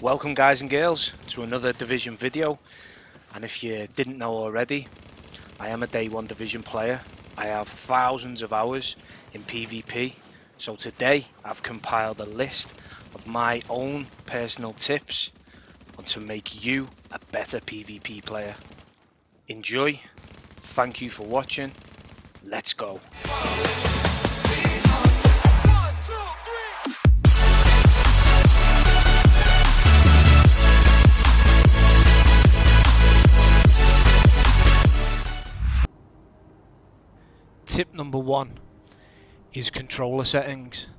Welcome guys and girls to another Division video, and if you didn't know already, I am a Day 1 Division player. I have thousands of hours in PvP, so today I've compiled a list of my own personal tips on to make you a better PvP player. Enjoy, thank you for watching, let's go. Tip number 1 is controller settings.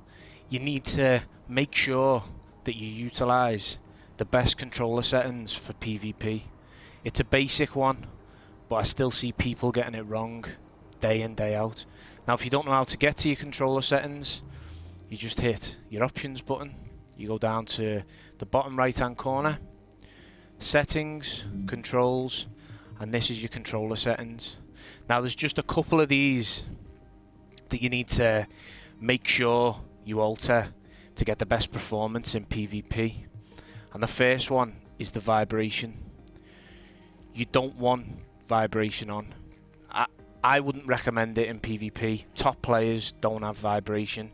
You need to make sure that you utilize the best controller settings for PvP. It's a basic one, but I still see people getting it wrong day in, day out. Now, if you don't know how to get to your controller settings, you just hit your options button. You go down to the bottom right hand corner, settings, controls, and this is your controller settings. Now there's just a couple of these that you need to make sure you alter to get the best performance in PvP. And the first one is the vibration. You don't want vibration on. I wouldn't recommend it in PvP. Top players don't have vibration.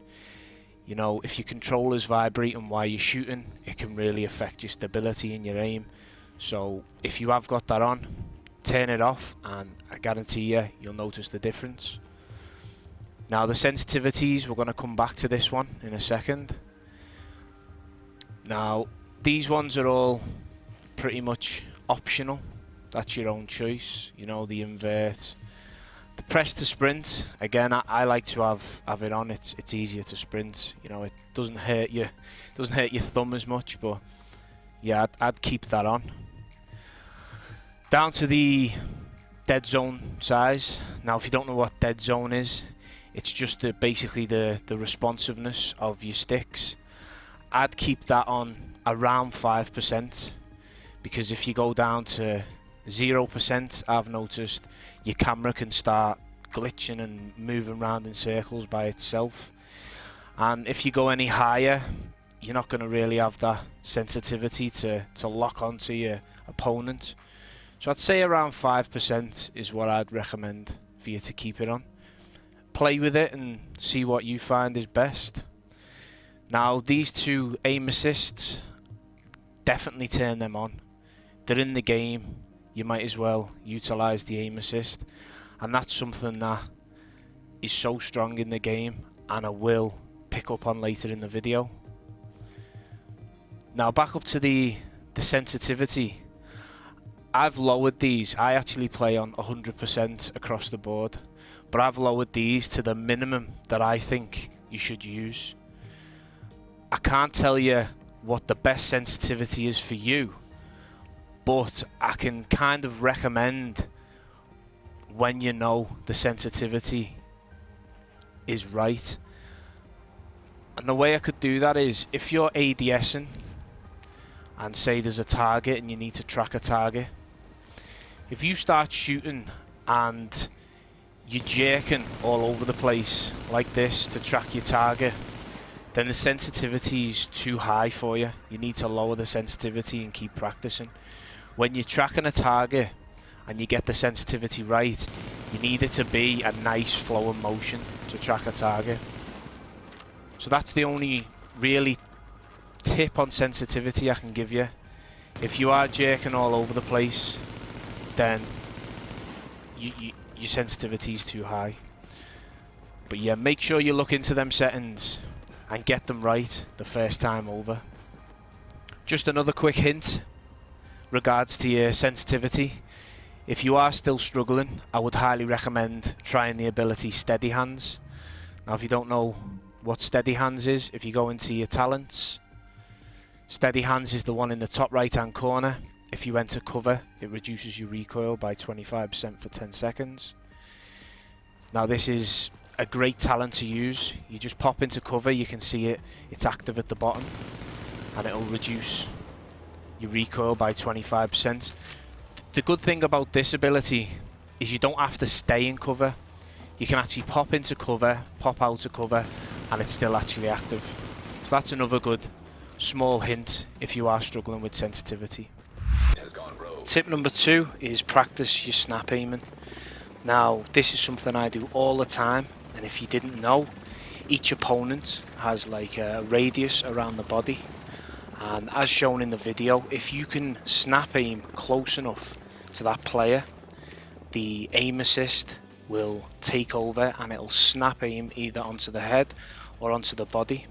You know, if your controller's vibrating while you're shooting, it can really affect your stability and your aim. So if you have got that on, turn it off and I guarantee you'll notice the difference. Now the sensitivities, we're going to come back to this one in a second. Now these ones are all pretty much optional. That's your own choice. You know, the invert, the press to sprint. Again, I like to have it on. It's easier to sprint. You know, it doesn't hurt you. It doesn't hurt your thumb as much. But yeah, I'd keep that on. Down to the dead zone size. Now if you don't know what dead zone is, it's just basically the responsiveness of your sticks. I'd keep that on around 5%, because if you go down to 0%, I've noticed your camera can start glitching and moving around in circles by itself. And if you go any higher, you're not going to really have that sensitivity to lock onto your opponent. So I'd say around 5% is what I'd recommend for you to keep it on. Play with it and see what you find is best. Now these two aim assists, definitely turn them on. They're in the game, you might as well utilize the aim assist. And that's something that is so strong in the game and I will pick up on later in the video. Now back up to the sensitivity. I've lowered these. I actually play on 100% across the board, but I've lowered these to the minimum that I think you should use. I can't tell you what the best sensitivity is for you, but I can kind of recommend when you know the sensitivity is right. And the way I could do that is, if you're ADSing and say there's a target and you need to track a target, if you start shooting and you're jerking all over the place like this to track your target, then the sensitivity is too high for you. You need to lower the sensitivity and keep practicing. When you're tracking a target and you get the sensitivity right, you need it to be a nice flowing motion to track a target. So that's the only really tip on sensitivity I can give you. If you are jerking all over the place, then your sensitivity is too high. But yeah, make sure you look into them settings and get them right the first time over. Just another quick hint regards to your sensitivity. If you are still struggling, I would highly recommend trying the ability Steady Hands. Now if you don't know what Steady Hands is, if you go into your talents, Steady Hands is the one in the top right hand corner. If you enter cover, it reduces your recoil by 25% for 10 seconds. Now this is a great talent to use. You just pop into cover, you can see it's active at the bottom, and it'll reduce your recoil by 25%. The good thing about this ability is you don't have to stay in cover. You can actually pop into cover, pop out of cover, and it's still actually active. So that's another good Small hint if you are struggling with sensitivity. Tip number 2 is practice your snap aiming. Now this is something I do all the time, and if you didn't know, each opponent has like a radius around the body, and as shown in the video, if you can snap aim close enough to that player, the aim assist will take over and it'll snap aim either onto the head or onto the body.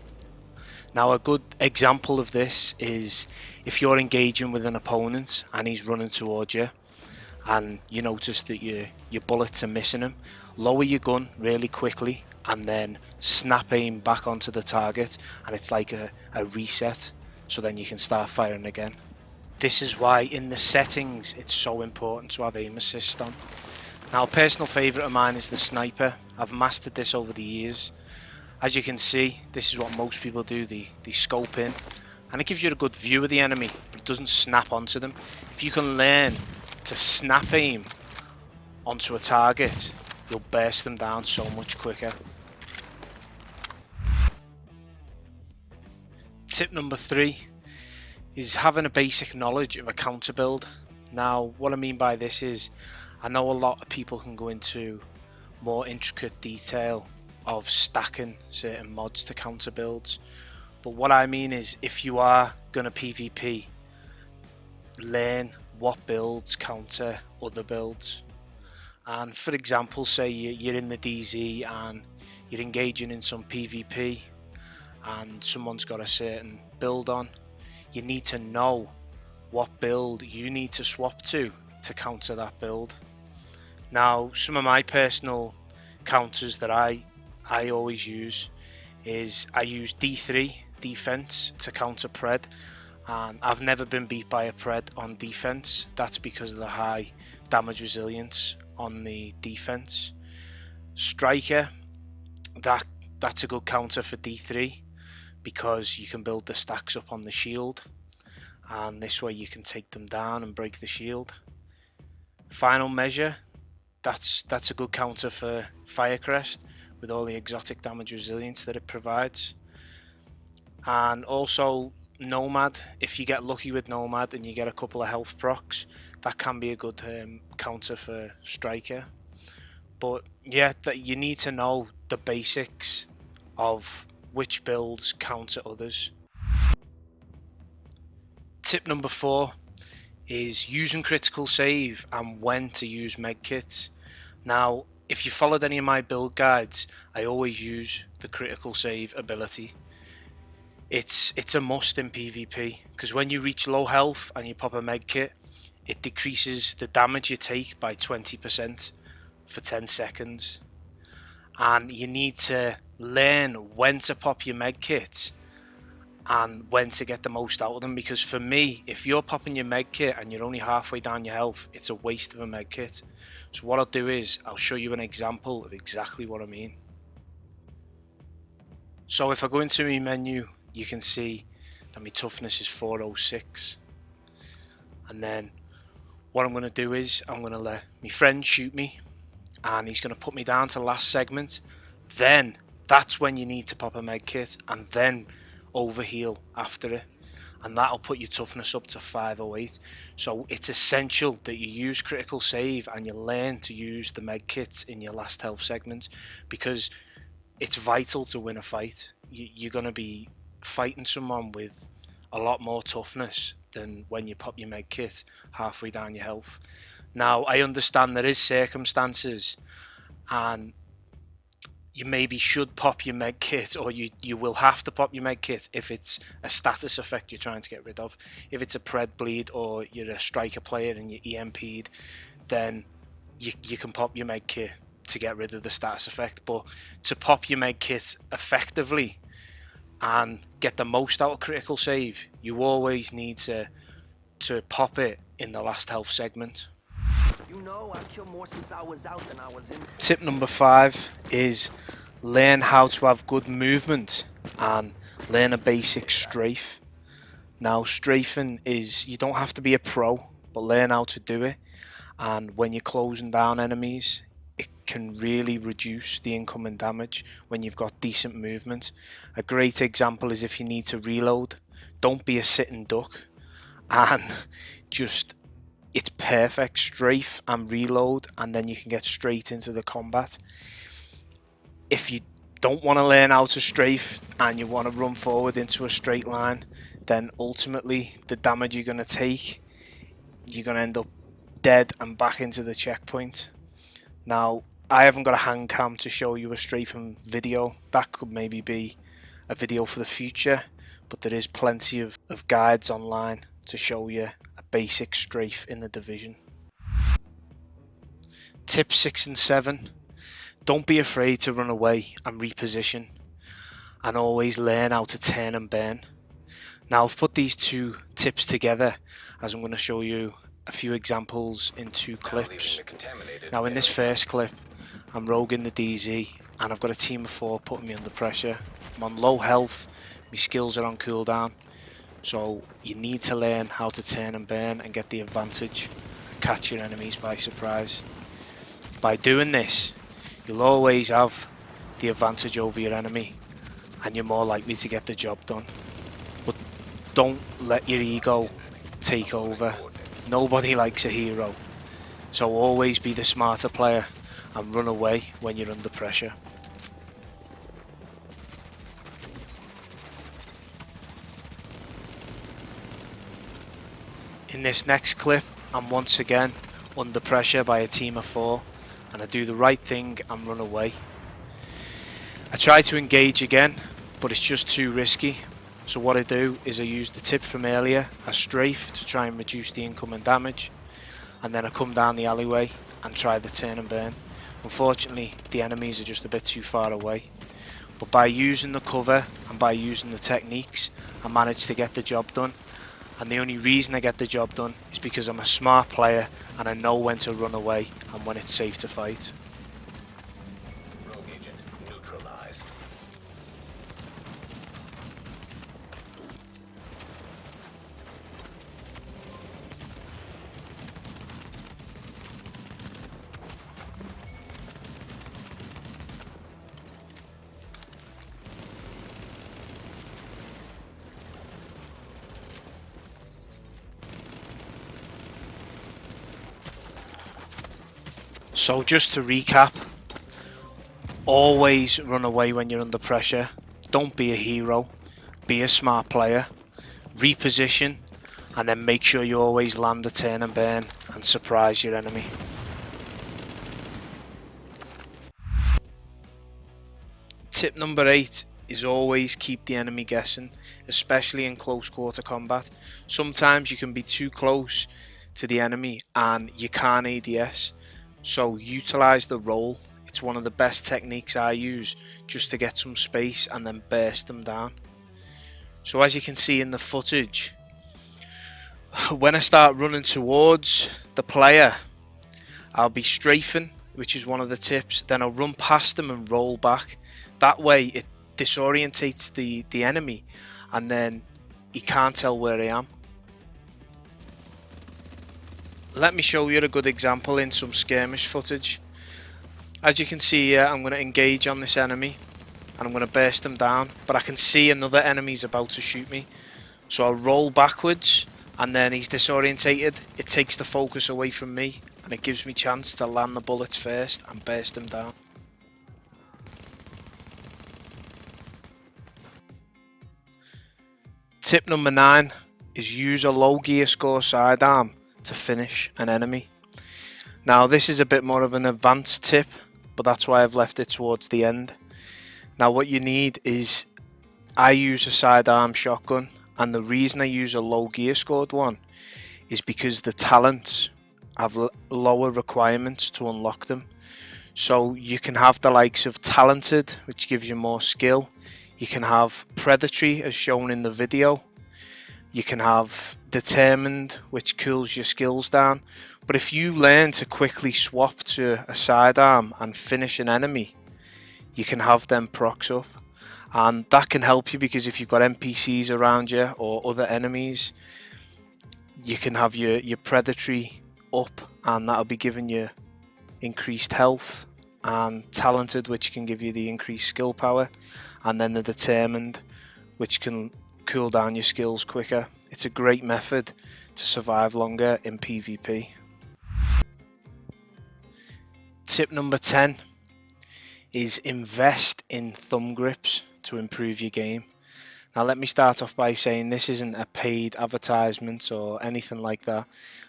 Now a good example of this is if you're engaging with an opponent and he's running towards you and you notice that your bullets are missing him, lower your gun really quickly and then snap aim back onto the target, and it's like a reset, so then you can start firing again. This is why in the settings it's so important to have aim assist on. Now a personal favourite of mine is the sniper. I've mastered this over the years. As you can see, this is what most people do, they scope in, and it gives you a good view of the enemy, but it doesn't snap onto them. If you can learn to snap aim onto a target, you'll burst them down so much quicker. Tip number 3 is having a basic knowledge of a counter build. Now what I mean by this is, I know a lot of people can go into more intricate detail of stacking certain mods to counter builds, but what I mean is if you are going to PvP, learn what builds counter other builds. And for example, say you're in the DZ and you're engaging in some PvP and someone's got a certain build on, you need to know what build you need to swap to counter that build. Now some of my personal counters that I always use is I use D3 defense to counter pred, and I've never been beat by a pred on defense. That's because of the high damage resilience on the defense. Striker, that's a good counter for D3 because you can build the stacks up on the shield, and this way you can take them down and break the shield. Final measure, that's a good counter for Firecrest with all the exotic damage resilience that it provides. And also Nomad, if you get lucky with Nomad and you get a couple of health procs, that can be a good counter for Striker. But yeah, that you need to know the basics of which builds counter others. Tip number 4 is using critical save and when to use medkits. Now if you followed any of my build guides, I always use the critical save ability. It's a must in PvP, because when you reach low health and you pop a medkit, it decreases the damage you take by 20% for 10 seconds. And you need to learn when to pop your medkits and when to get the most out of them, because for me, if you're popping your medkit and you're only halfway down your health, it's a waste of a medkit. So what I'll do is I'll show you an example of exactly what I mean. So if I go into my menu, you can see that my toughness is 406, and then what I'm going to do is I'm going to let my friend shoot me and he's going to put me down to last segment. Then that's when you need to pop a medkit and then overheal after it, and that'll put your toughness up to 508. So it's essential that you use critical save and you learn to use the medkits in your last health segment, because it's vital to win a fight. You're going to be fighting someone with a lot more toughness than when you pop your medkit halfway down your health. Now I understand there is circumstances and you maybe should pop your medkit, or you will have to pop your medkit if it's a status effect you're trying to get rid of. If it's a pred bleed or you're a striker player and you're EMP'd, then you can pop your medkit to get rid of the status effect. But to pop your medkit effectively and get the most out of critical save, you always need to pop it in the last health segment. You know, I killed more since I was out than I was in. Tip number 5 is learn how to have good movement and learn a basic strafe. Now strafing is, you don't have to be a pro, but learn how to do it, and when you're closing down enemies it can really reduce the incoming damage when you've got decent movement. A great example is if you need to reload. Don't be a sitting duck, and just, it's perfect. Strafe and reload, and then you can get straight into the combat. If you don't want to learn how to strafe and you want to run forward into a straight line, then ultimately the damage you're going to take, you're going to end up dead and back into the checkpoint. Now, I haven't got a hand cam to show you a strafing video. That could maybe be a video for the future, but there is plenty of guides online to show you a basic strafe in the division. Tips 6 and 7. Don't be afraid to run away and reposition, and always learn how to turn and burn. Now, I've put these two tips together as I'm going to show you a few examples in 2 clips. Now, in this first clip, I'm roguing the DZ and I've got a team of 4 putting me under pressure. I'm on low health, my skills are on cooldown, so you need to learn how to turn and burn and get the advantage and catch your enemies by surprise. By doing this, you'll always have the advantage over your enemy and you're more likely to get the job done. But don't let your ego take over. Nobody likes a hero, so always be the smarter player and run away when you're under pressure. In this next clip, I'm once again under pressure by a team of 4, and I do the right thing and run away. I try to engage again, but it's just too risky. So what I do is I use the tip from earlier, I strafe to try and reduce the incoming damage, and then I come down the alleyway and try the turn and burn. Unfortunately, the enemies are just a bit too far away, but by using the cover and by using the techniques, I manage to get the job done. And the only reason I get the job done is because I'm a smart player and I know when to run away and when it's safe to fight. Rogue agent neutralized. So just to recap, always run away when you're under pressure. Don't be a hero, be a smart player. Reposition, and then make sure you always land the turn and burn and surprise your enemy. Tip number 8 is always keep the enemy guessing, especially in close quarter combat. Sometimes you can be too close to the enemy and you can't ADS. So utilize the roll. It's one of the best techniques I use just to get some space and then burst them down. So as you can see in the footage, when I start running towards the player, I'll be strafing, which is one of the tips. Then I'll run past them and roll back. That way it disorientates the enemy and then he can't tell where I am. Let me show you a good example in some skirmish footage. As you can see here, I'm going to engage on this enemy and I'm going to burst them down, but I can see another enemy's about to shoot me, so I'll roll backwards and then he's disorientated. It takes the focus away from me and it gives me chance to land the bullets first and burst them down. Tip number 9 is use a low gear score sidearm to finish an enemy. Now this is a bit more of an advanced tip, but that's why I've left it towards the end. Now what you need is, I use a sidearm shotgun, and the reason I use a low gear scored one is because the talents have lower requirements to unlock them. So you can have the likes of talented, which gives you more skill. You can have predatory, as shown in the video. You can have determined, which cools your skills down. But if you learn to quickly swap to a sidearm and finish an enemy, you can have them procs up, and that can help you because if you've got NPCs around you or other enemies, you can have your predatory up, and that'll be giving you increased health, and talented, which can give you the increased skill power, and then the determined, which can cool down your skills quicker. It's a great method to survive longer in PvP. Tip number 10 is invest in thumb grips to improve your game. Now let me start off by saying this isn't a paid advertisement or anything like that.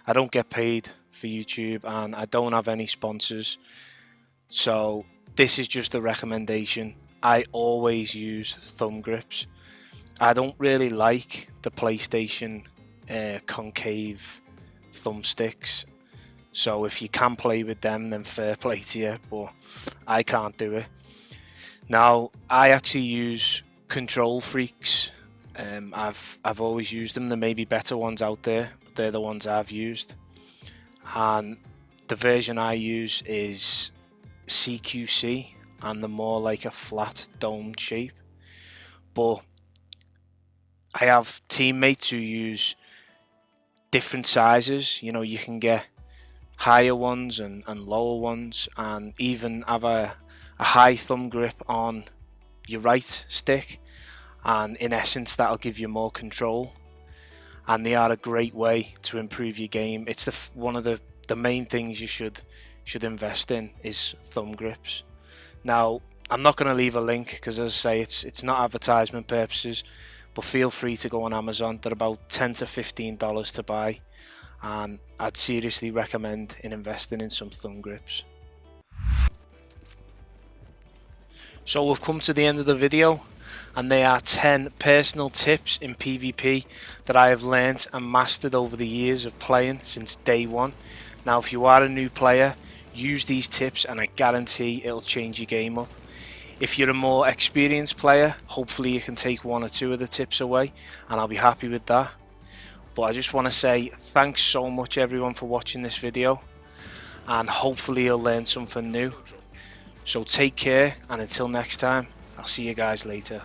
I don't get paid for YouTube and I don't have any sponsors. So this is just a recommendation. I always use thumb grips. I don't really like the PlayStation concave thumbsticks. So if you can play with them, then fair play to you, but I can't do it. Now I actually use Control Freaks. I've always used them. There may be better ones out there, but they're the ones I've used. And the version I use is CQC, and they're more like a flat domed shape. But I have teammates who use different sizes. You know, you can get higher ones and lower ones, and even have a high thumb grip on your right stick, and in essence that'll give you more control, and they are a great way to improve your game. It's one of the main things you should invest in is thumb grips. Now I'm not going to leave a link because, as I say, it's not advertisement purposes, but feel free to go on Amazon. They're about $10 to $15 to buy, and I'd seriously recommend investing in some thumb grips. So we've come to the end of the video, and they are 10 personal tips in PvP that I have learnt and mastered over the years of playing since day one. Now if you are a new player, use these tips and I guarantee it'll change your game up. If you're a more experienced player, hopefully you can take one or two of the tips away, and I'll be happy with that. But I just want to say thanks so much everyone for watching this video, and hopefully you'll learn something new. So take care, and until next time, I'll see you guys later.